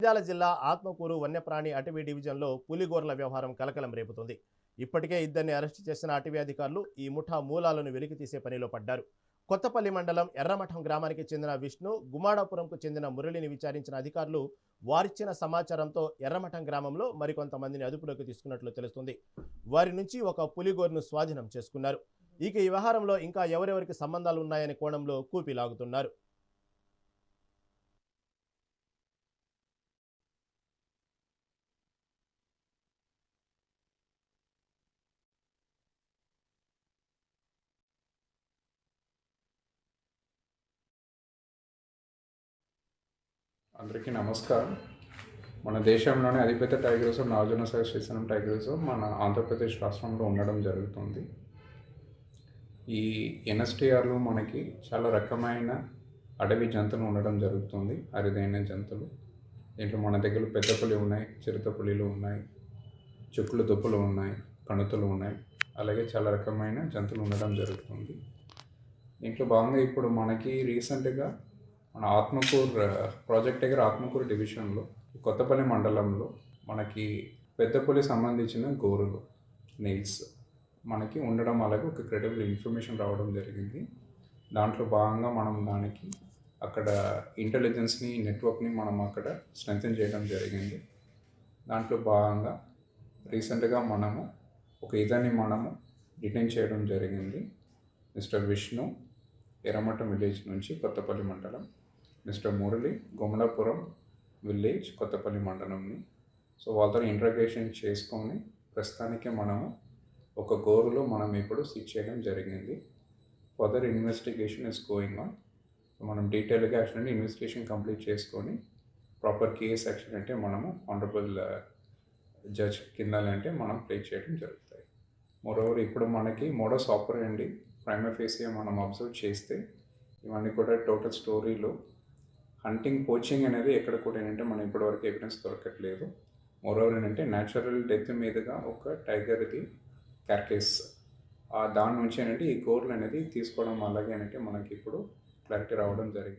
నంద్యాల జిల్లా ఆత్మకూరు వన్యప్రాణి అటవీ డివిజన్లో పులిగోర్ల వ్యవహారం కలకలం రేపుతుంది. ఇప్పటికే ఇద్దరిని అరెస్టు చేసిన అటవీ అధికారులు ఈ ముఠా మూలాలను వెలికితీసే పనిలో పడ్డారు. కొత్తపల్లి మండలం ఎర్రమఠం గ్రామానికి చెందిన విష్ణు, గుమాడాపురంకు చెందిన మురళిని విచారించిన అధికారులు వారిచ్చిన సమాచారంతో ఎర్రమఠం గ్రామంలో మరికొంతమందిని అదుపులోకి తీసుకున్నట్లు తెలుస్తుంది. వారి నుంచి ఒక పులిగోర్ను స్వాధీనం చేసుకున్నారు. ఇక ఈ వ్యవహారంలో ఇంకా ఎవరెవరికి సంబంధాలు ఉన్నాయనే కోణంలో కూపి లాగుతున్నారు. అందరికీ నమస్కారం. మన దేశంలోనే అతిపెద్ద tiger reserve Nagarjunasagar Srisailam tiger reserve మన ఆంధ్రప్రదేశ్ రాష్ట్రంలో ఉండడం జరుగుతుంది. ఈ ఎన్ఎస్టీఆర్లో మనకి చాలా రకమైన అడవి జంతువులు ఉండడం జరుగుతుంది, అరుదైన జంతువులు. దీంట్లో మన దగ్గర పెద్ద పులి ఉన్నాయి, చిరుతపులిలు ఉన్నాయి, చుక్కులు దుప్పులు ఉన్నాయి, కణుతులు ఉన్నాయి, అలాగే చాలా రకమైన జంతువులు ఉండడం జరుగుతుంది. దీంట్లో భాగంగా ఇప్పుడు మనకి రీసెంట్గా మన ఆత్మకూరు ప్రాజెక్ట్ దగ్గర ఆత్మకూరు డివిజన్లో కొత్తపల్లి మండలంలో మనకి పెద్ద పులి సంబంధించిన గోరులు నెయిల్స్ మనకి ఉండడం, అలాగే ఒక క్రెడిబుల్ ఇన్ఫర్మేషన్ రావడం జరిగింది. దాంట్లో భాగంగా మనం దానికి అక్కడ ఇంటెలిజెన్స్ని, నెట్వర్క్ని మనం అక్కడ స్ట్రెంథెన్ చేయడం జరిగింది. దాంట్లో భాగంగా రీసెంట్గా మనము ఒక ఇద్దరిని మనము డిటైన్ చేయడం జరిగింది. మిస్టర్ విష్ణు, ఎర్రమఠం విలేజ్ నుంచి కొత్తపల్లి మండలం, మిస్టర్ మురళి, గుమడాపురం విలేజ్ కొత్తపల్లి మండలంని. సో వాళ్ళతో ఇంట్రాగేషన్ చేసుకొని ప్రస్తుతానికి మనము ఒక గోరులో మనం ఇప్పుడు సీజ్ చేయడం జరిగింది. Further investigation is going on. So మనం డీటెయిల్గా యాక్చువల్లీ ఇన్వెస్టిగేషన్ కంప్లీట్ చేసుకొని ప్రాపర్ కేస్ యాక్షన్ అంటే మనము ఆనరబుల్ జడ్జ్ కింద అంటే మనం ప్లే చేయడం జరుగుతాయి. మోరోవర్ ఇప్పుడు మనకి మోడస్ ఆపరెండి ప్రైమరీ ఫేస్గా మనం అబ్జర్వ్ చేస్తే ఇవన్నీ కూడా టోటల్ స్టోరీలో హంటింగ్, పోచింగ్ అనేది ఎక్కడ కూడా ఏంటంటే మనం ఇప్పటివరకు ఎవిడెన్స్ దొరకట్లేదు. మోరోవర్ ఏంటంటే న్యాచురల్ డెత్ మీదుగా ఒక టైగర్ది క్యార్కేస్ దాని నుంచి ఏంటంటే ఈ గోర్లు అనేది తీసుకోవడం, అలాగే ఏంటంటే మనకి ఇప్పుడు క్లారిటీ రావడం జరిగింది.